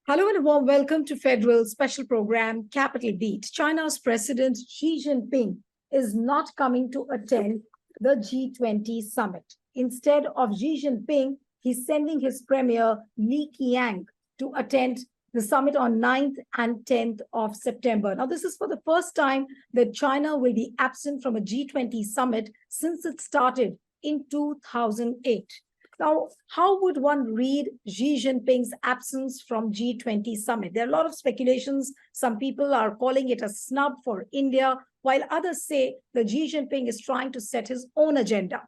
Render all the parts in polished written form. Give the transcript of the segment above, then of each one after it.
Hello and a warm welcome to Federal Special Program Capital Beat. China's President Xi Jinping is not coming to attend the G20 Summit. Instead of Xi Jinping, he's sending his premier Li Qiang to attend the summit on 9th and 10th of September. Now, this is for the first time that China will be absent from a G20 summit since it started in 2008. Now, how would one read Xi Jinping's absence from G20 summit? There are a lot of speculations. Some people are calling it a snub for India, while others say that Xi Jinping is trying to set his own agenda.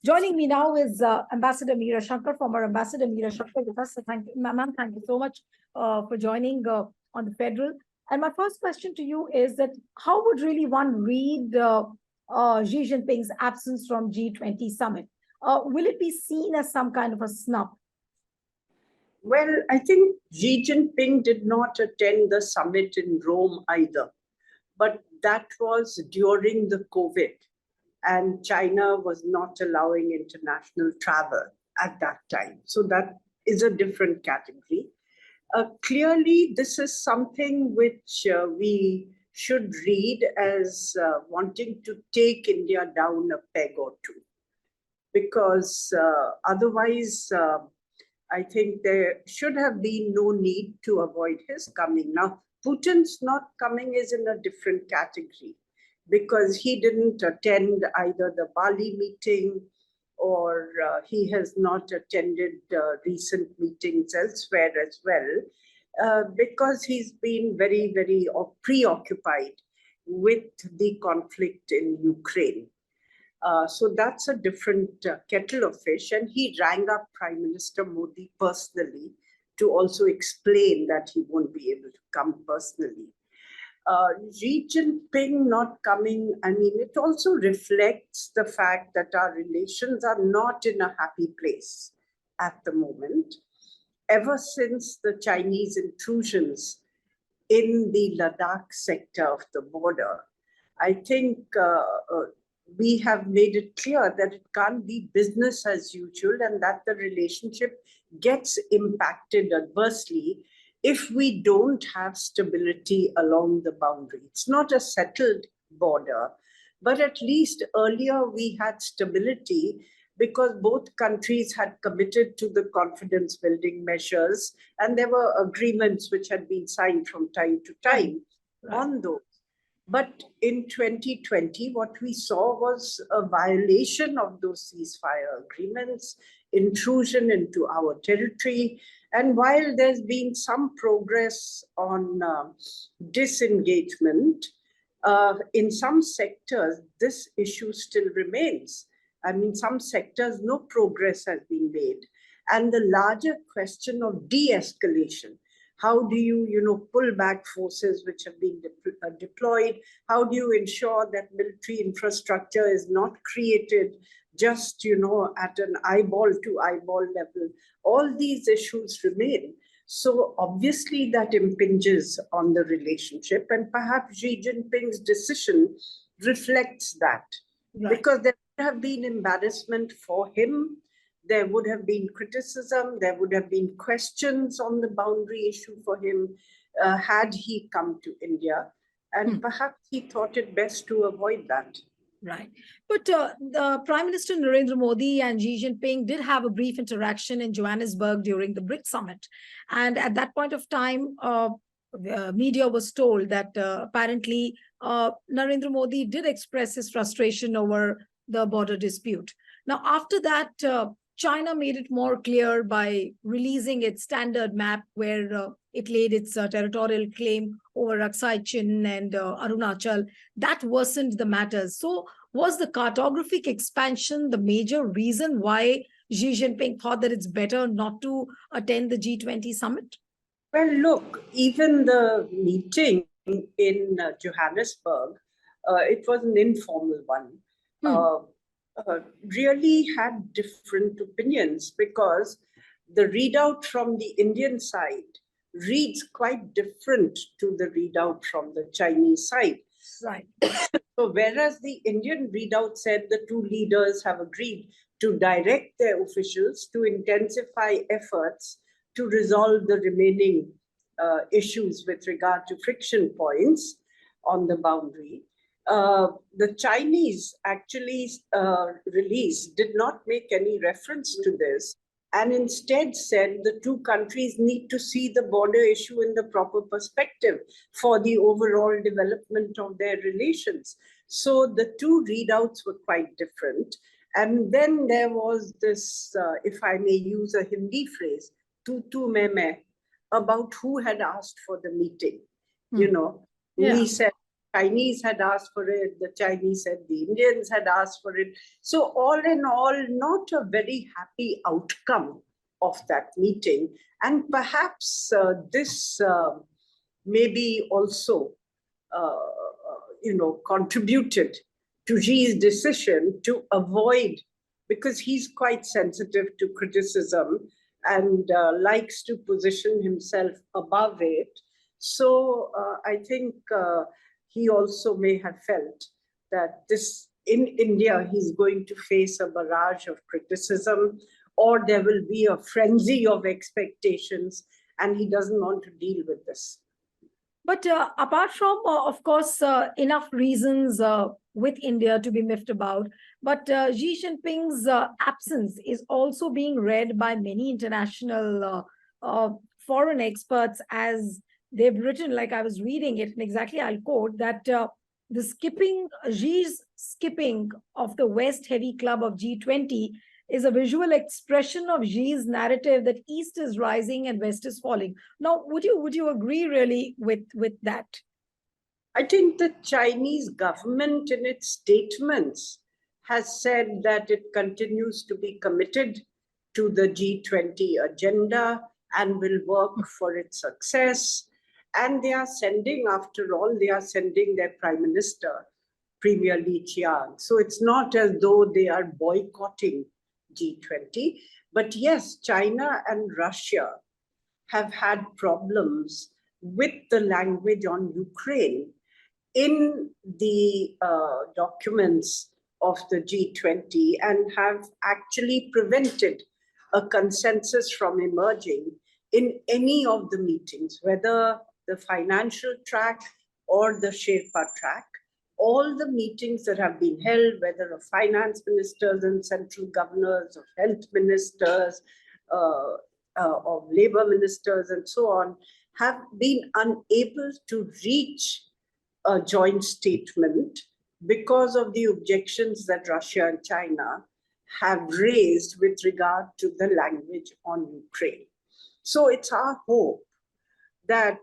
Joining me now is Ambassador Meera Shankar, former Ambassador Meera Shankar with us. So thank you, ma'am, thank you so much for joining on the Federal. And my first question to you is that how would really one read Xi Jinping's absence from G20 summit? Will it be seen as some kind of a snub? Well, I think Xi Jinping did not attend the summit in Rome either, but that was during the COVID, and China was not allowing international travel at that time. So that is a different category. Clearly, this is something which we should read as wanting to take India down a peg or two. Because otherwise, I think there should have been no need to avoid his coming. Now, Putin's not coming is in a different category because he didn't attend either the Bali meeting or he has not attended recent meetings elsewhere as well because he's been very, very preoccupied with the conflict in Ukraine. So that's a different kettle of fish. And he rang up Prime Minister Modi personally to also explain that he won't be able to come personally. Xi Jinping not coming, I mean, it also reflects the fact that our relations are not in a happy place at the moment. Ever since the Chinese intrusions in the Ladakh sector of the border, I think we have made it clear that it can't be business as usual and that the relationship gets impacted adversely if we don't have stability along the boundary. It's not a settled border, but at least earlier we had stability because both countries had committed to the confidence building measures and there were agreements which had been signed from time to time on those. But in 2020, what we saw was a violation of those ceasefire agreements, intrusion into our territory. And while there's been some progress on disengagement, in some sectors, this issue still remains. I mean, some sectors, no progress has been made. And the larger question of de-escalation, how do you, pull back forces which have been deployed? How do you ensure that military infrastructure is not created just, at an eyeball-to-eyeball level? All these issues remain. So obviously that impinges on the relationship, and perhaps Xi Jinping's decision reflects that. Right. Because there would have been embarrassment for him. There would have been criticism, there would have been questions on the boundary issue for him had he come to India. And perhaps he thought it best to avoid that. Right. But the Prime Minister Narendra Modi and Xi Jinping did have a brief interaction in Johannesburg during the BRICS summit. And at that point of time, the media was told that apparently Narendra Modi did express his frustration over the border dispute. Now, after that, China made it more clear by releasing its standard map where it laid its territorial claim over Aksai Chin and Arunachal. That worsened the matters. So was the cartographic expansion the major reason why Xi Jinping thought that it's better not to attend the G20 summit? Well, look, even the meeting in Johannesburg, it was an informal one. Really had different opinions because the readout from the Indian side reads quite different to the readout from the Chinese side. Right. So whereas the Indian readout said the two leaders have agreed to direct their officials to intensify efforts to resolve the remaining issues with regard to friction points on the boundary. The Chinese actually release did not make any reference to this, and instead said the two countries need to see the border issue in the proper perspective for the overall development of their relations. So the two readouts were quite different. And then there was this, if I may use a Hindi phrase, tu tu me, about who had asked for the meeting. You know, we said Chinese had asked for it, the Chinese said the Indians had asked for it. So all in all, not a very happy outcome of that meeting. And perhaps this maybe also, contributed to Xi's decision to avoid, because he's quite sensitive to criticism and likes to position himself above it. So I think he also may have felt that this, in India, he's going to face a barrage of criticism, or there will be a frenzy of expectations, and he doesn't want to deal with this. But apart from, of course, enough reasons with India to be miffed about, but Xi Jinping's absence is also being read by many international foreign experts as they've written, like I was reading it, and exactly I'll quote, that Xi's skipping of the West heavy club of G20 is a visual expression of Xi's narrative that East is rising and West is falling. Now, would you agree really with that? I think the Chinese government in its statements has said that it continues to be committed to the G20 agenda and will work for its success. And they are sending, after all, they are sending their Prime Minister, Premier Li Qiang. So it's not as though they are boycotting G20. But yes, China and Russia have had problems with the language on Ukraine in the documents of the G20, and have actually prevented a consensus from emerging in any of the meetings, whether the financial track or the Sherpa track. All the meetings that have been held, whether of finance ministers and central governors, of health ministers, of labor ministers, and so on, have been unable to reach a joint statement because of the objections that Russia and China have raised with regard to the language on Ukraine. So it's our hope that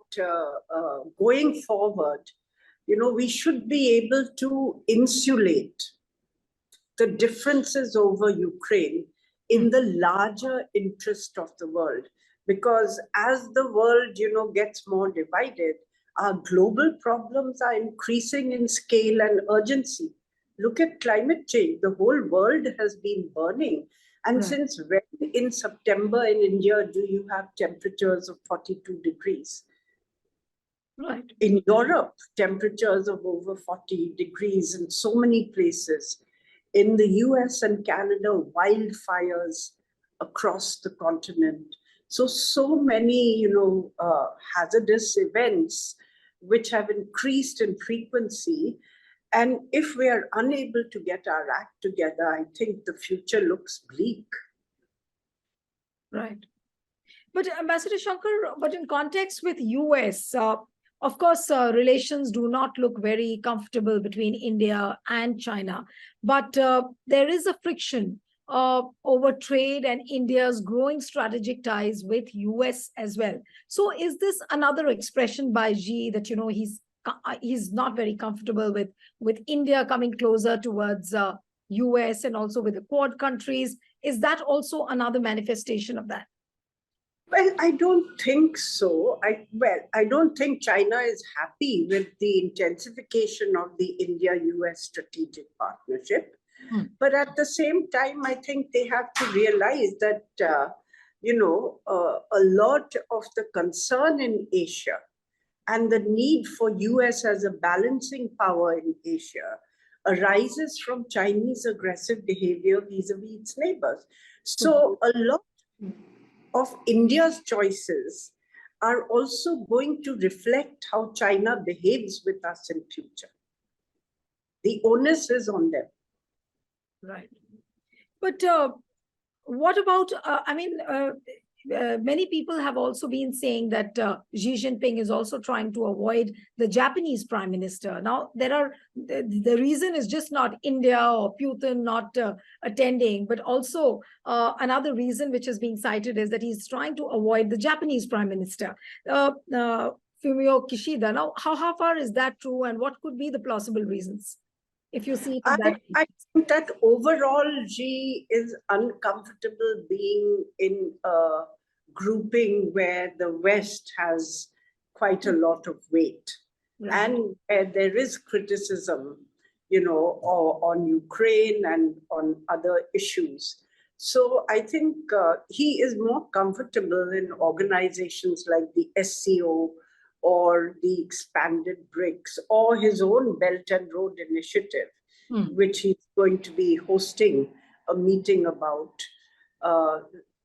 going forward, we should be able to insulate the differences over Ukraine in the larger interest of the world. Because as the world, gets more divided, our global problems are increasing in scale and urgency. Look at climate change. The whole world has been burning. And since when in September in India do you have temperatures of 42 degrees? Right. In Europe, temperatures of over 40 degrees in so many places. In the US and Canada, wildfires across the continent. So many, hazardous events which have increased in frequency. And if we are unable to get our act together, I think the future looks bleak. Right. But Ambassador Shankar, but in context with US, of course, relations do not look very comfortable between India and China, but there is a friction over trade and India's growing strategic ties with US as well. So is this another expression by Xi that, he's not very comfortable with India coming closer towards US and also with the Quad countries? Is that also another manifestation of that? Well, I don't think so. I don't think China is happy with the intensification of the India-US strategic partnership. But at the same time, I think they have to realize that, a lot of the concern in Asia and the need for US as a balancing power in Asia arises from Chinese aggressive behavior vis-a-vis its neighbors. So a lot of India's choices are also going to reflect how China behaves with us in future. The onus is on them. Right. But what about, many people have also been saying that Xi Jinping is also trying to avoid the Japanese prime minister. Now, the reason is just not India or Putin not attending, but also another reason which is being cited is that he's trying to avoid the Japanese prime minister, Fumio Kishida. Now, how far is that true, and what could be the plausible reasons, if you see it in that? I think that overall Xi is uncomfortable being in a grouping where the West has quite a lot of weight. Right. And there is criticism, on Ukraine and on other issues. So I think he is more comfortable in organizations like the SCO or the expanded BRICS or his own Belt and Road Initiative, which he's going to be hosting a meeting about.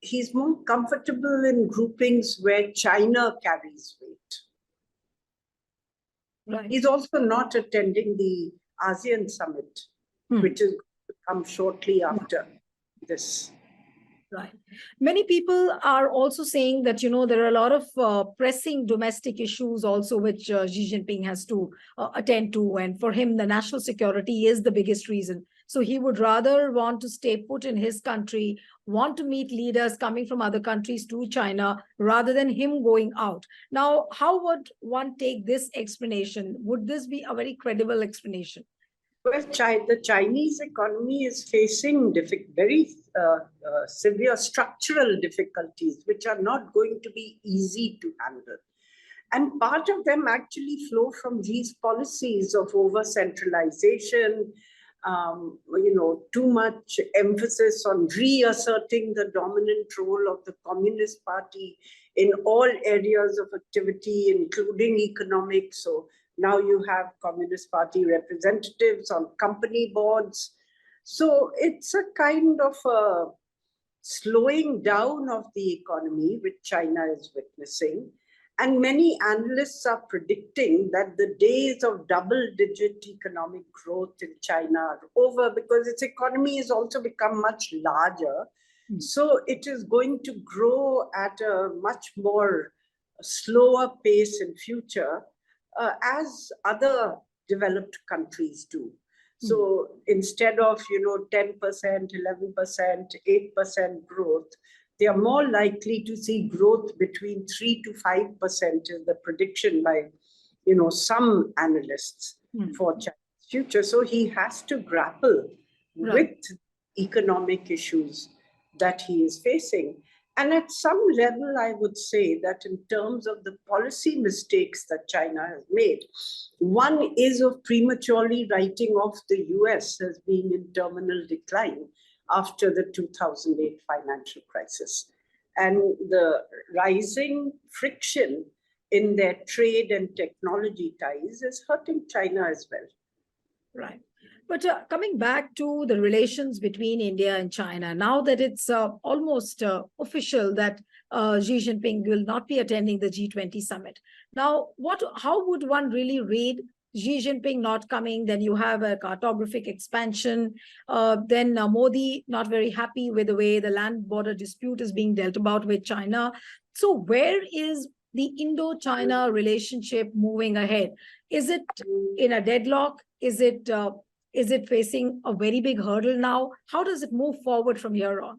He's more comfortable in groupings where China carries weight. Right. He's also not attending the ASEAN Summit, which is going to come shortly after this. Right. Many people are also saying that, there are a lot of pressing domestic issues also which Xi Jinping has to attend to. And for him, the national security is the biggest reason. So he would rather want to stay put in his country, want to meet leaders coming from other countries to China, rather than him going out. Now, how would one take this explanation? Would this be a very credible explanation? Well, the Chinese economy is facing very severe structural difficulties, which are not going to be easy to handle. And part of them actually flow from these policies of over-centralization, too much emphasis on reasserting the dominant role of the Communist Party in all areas of activity, including economics. So now you have Communist Party representatives on company boards. So it's a kind of a slowing down of the economy, which China is witnessing. And many analysts are predicting that the days of double-digit economic growth in China are over, because its economy has also become much larger. So it is going to grow at a much more slower pace in future, as other developed countries do. So instead of 10%, 11%, 8% growth, they are more likely to see growth between 3 to 5% is the prediction by some analysts for China's future. So he has to grapple with economic issues that he is facing. And at some level, I would say that in terms of the policy mistakes that China has made, one is of prematurely writing off the US as being in terminal decline after the 2008 financial crisis. And the rising friction in their trade and technology ties is hurting China as well. Right. But coming back to the relations between India and China, now that it's almost official that Xi Jinping will not be attending the G20 summit. Now, how would one really read Xi Jinping not coming? Then you have a cartographic expansion. Then Modi not very happy with the way the land border dispute is being dealt about with China. So where is the Indo-China relationship moving ahead? Is it in a deadlock? Is it facing a very big hurdle now? How does it move forward from here on?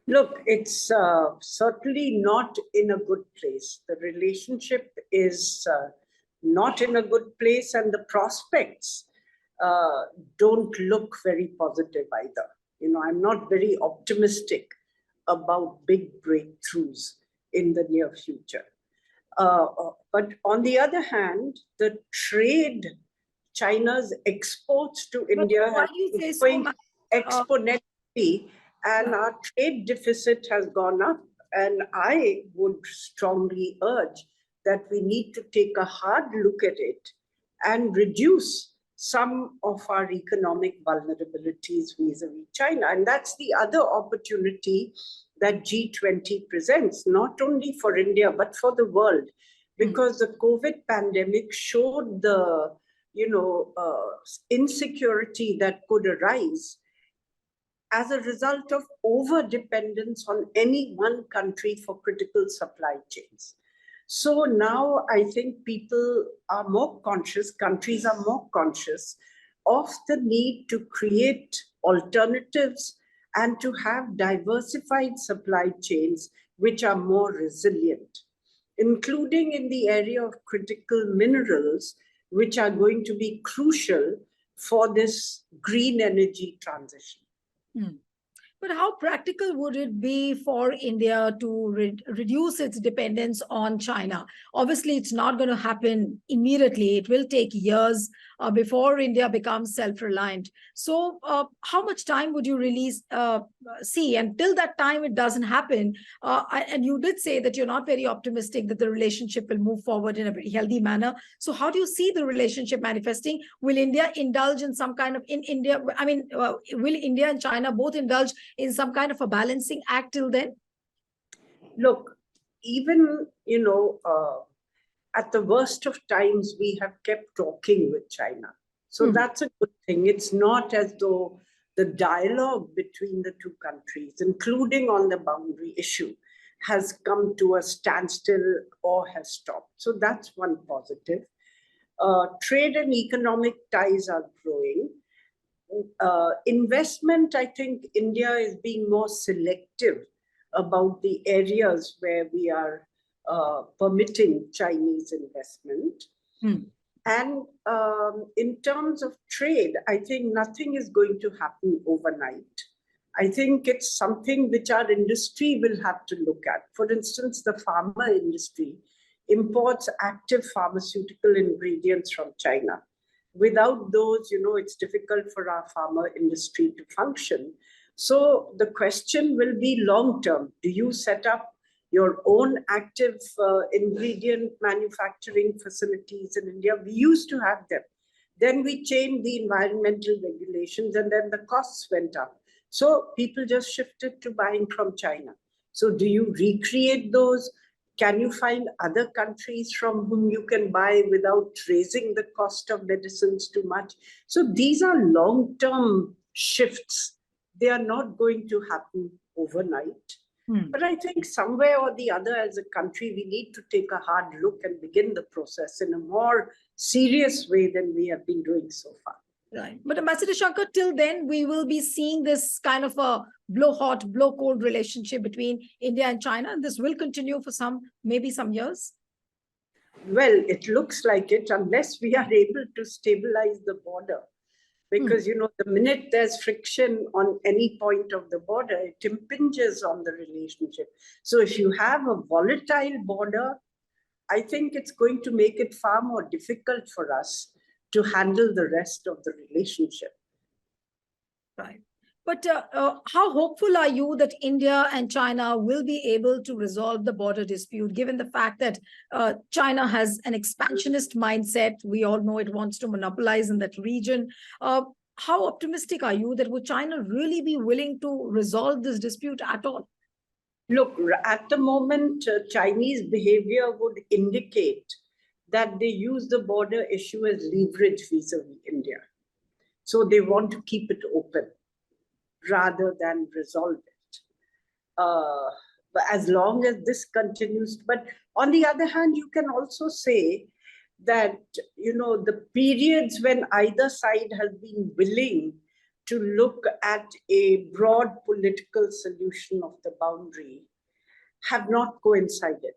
Look, it's certainly not in a good place. The relationship is not in a good place, and the prospects don't look very positive either. I'm not very optimistic about big breakthroughs in the near future. But on the other hand, the trade, China's exports to India have been going exponentially, and our trade deficit has gone up. And I would strongly urge that we need to take a hard look at it and reduce some of our economic vulnerabilities vis-a-vis China. And that's the other opportunity that G20 presents, not only for India, but for the world, because the COVID pandemic showed the, insecurity that could arise as a result of over-dependence on any one country for critical supply chains. So now I think people are more conscious, countries are more conscious of the need to create alternatives and to have diversified supply chains which are more resilient, including in the area of critical minerals, which are going to be crucial for this green energy transition. But how practical would it be for India to reduce its dependence on China? Obviously, it's not going to happen immediately. It will take years before India becomes self-reliant. So how much time would you really see? And till that time, it doesn't happen. And you did say that you're not very optimistic that the relationship will move forward in a very healthy manner. So how do you see the relationship manifesting? Will India indulge in some kind of, will India and China both indulge in some kind of a balancing act till then? Look, even, at the worst of times, we have kept talking with China. So that's a good thing. It's not as though the dialogue between the two countries, including on the boundary issue, has come to a standstill or has stopped. So that's one positive. Trade and economic ties are growing. Investment, I think India is being more selective about the areas where we are permitting Chinese investment. And in terms of trade, I think nothing is going to happen overnight. I think it's something which our industry will have to look at. For instance, the pharma industry imports active pharmaceutical ingredients from China. Without those, it's difficult for our pharma industry to function. So the question will be long-term. Do you set up your own active ingredient manufacturing facilities in India? We used to have them. Then we changed the environmental regulations and then the costs went up. So people just shifted to buying from China. So do you recreate those? Can you find other countries from whom you can buy without raising the cost of medicines too much? So these are long-term shifts. They are not going to happen overnight. But I think somewhere or the other as a country, we need to take a hard look and begin the process in a more serious way than we have been doing so far. Right. But Ambassador Shankar, till then, we will be seeing this kind of a blow hot, blow cold relationship between India and China. And this will continue for maybe some years. Well, it looks like it, unless we are able to stabilize the border. Because, the minute there's friction on any point of the border, it impinges on the relationship. So if you have a volatile border, I think it's going to make it far more difficult for us to handle the rest of the relationship. Right. But how hopeful are you that India and China will be able to resolve the border dispute, given the fact that China has an expansionist mindset? We all know it wants to monopolize in that region. How optimistic are you that would China really be willing to resolve this dispute at all? Look, at the moment, Chinese behavior would indicate that they use the border issue as leverage vis-a-vis India. So they want to keep it open rather than resolve it. But as long as this continues, but on the other hand, you can also say that, the periods when either side has been willing to look at a broad political solution of the boundary have not coincided.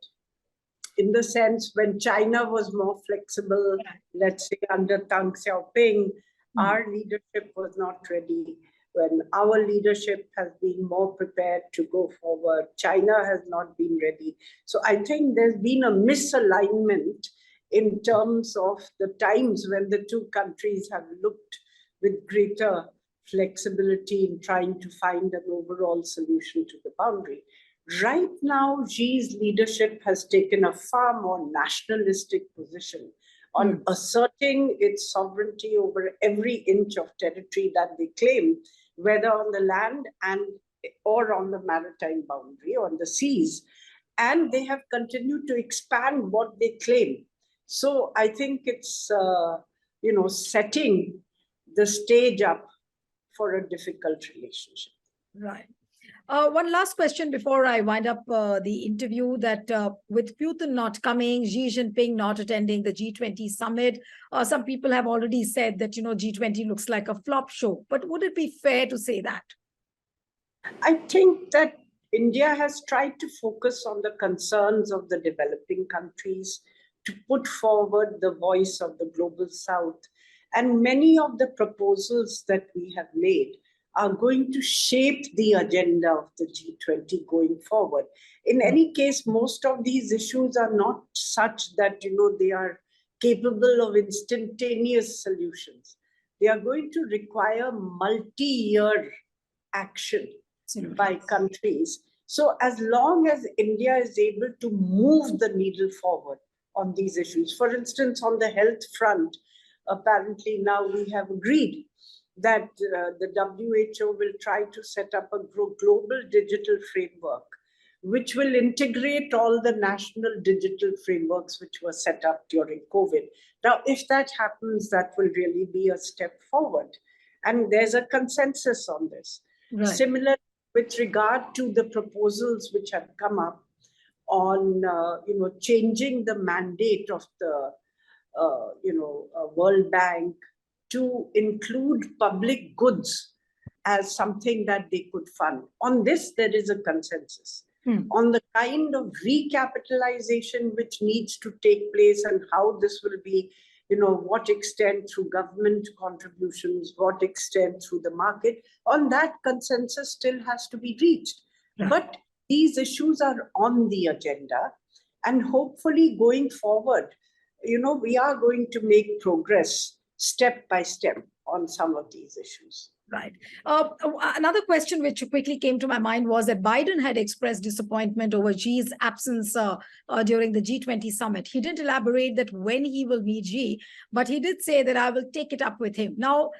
In the sense when China was more flexible, let's say under Deng Xiaoping, our leadership was not ready. When our leadership has been more prepared to go forward, China has not been ready. So I think there's been a misalignment in terms of the times when the two countries have looked with greater flexibility in trying to find an overall solution to the boundary. Right now, Xi's leadership has taken a far more nationalistic position on asserting its sovereignty over every inch of territory that they claim, whether on the land and or on the maritime boundary, on the seas, and they have continued to expand what they claim. So I think it's, setting the stage up for a difficult relationship. Right. One last question before I wind up the interview, that with Putin not coming, Xi Jinping not attending the G20 summit, some people have already said that, G20 looks like a flop show. But would it be fair to say that? I think that India has tried to focus on the concerns of the developing countries, to put forward the voice of the global south. And many of the proposals that we have made are going to shape the agenda of the G20 going forward. In any case, most of these issues are not such that, they are capable of instantaneous solutions. They are going to require multi-year action by countries. So as long as India is able to move the needle forward on these issues, for instance, on the health front, apparently now we have agreed that the WHO will try to set up a global digital framework, which will integrate all the national digital frameworks which were set up during COVID. Now, if that happens, that will really be a step forward. And there's a consensus on this. Right. Similar with regard to the proposals which have come up on, changing the mandate of the, World Bank to include public goods as something that they could fund. On this, there is a consensus. On the kind of recapitalization which needs to take place and how this will be, what extent through government contributions, what extent through the market, on that consensus still has to be reached. Right. But these issues are on the agenda, and hopefully going forward, we are going to make progress step by step on some of these issues. Right. Another question which quickly came to my mind was that Biden had expressed disappointment over Xi's absence during the G20 summit. He didn't elaborate that when he will meet Xi, but he did say that I will take it up with him. Now,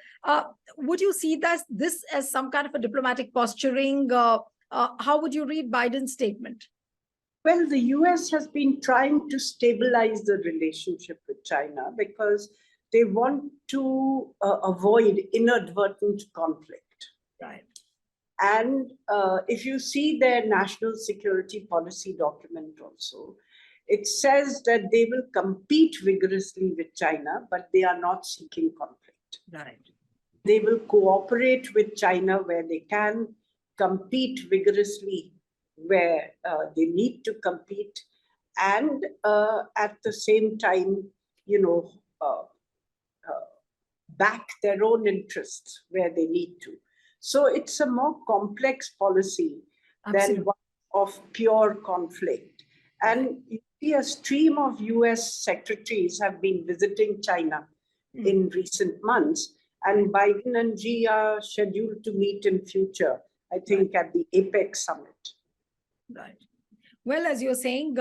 would you see this as some kind of a diplomatic posturing? How would you read Biden's statement? Well, the US has been trying to stabilize the relationship with China because they want to avoid inadvertent conflict. Right. And if you see their national security policy document also, it says that they will compete vigorously with China, but they are not seeking conflict. Right. They will cooperate with China where they can, compete vigorously where they need to compete, and at the same time, back their own interests where they need to. So it's a more complex policy Absolutely. than one of pure conflict. And you see a stream of US secretaries have been visiting China in recent months, and Biden and Xi are scheduled to meet in future, I think at the APEC summit. Right. Well, as you're saying,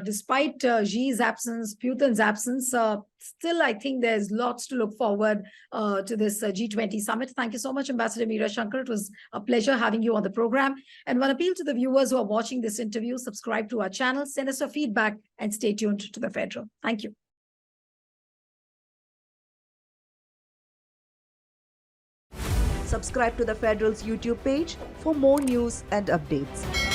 despite Xi's absence, Putin's absence, still, I think there's lots to look forward to this G20 summit. Thank you so much, Ambassador Meera Shankar. It was a pleasure having you on the program. And one appeal to the viewers who are watching this interview, subscribe to our channel, send us your feedback, and stay tuned to The Federal. Thank you. Subscribe to The Federal's YouTube page for more news and updates.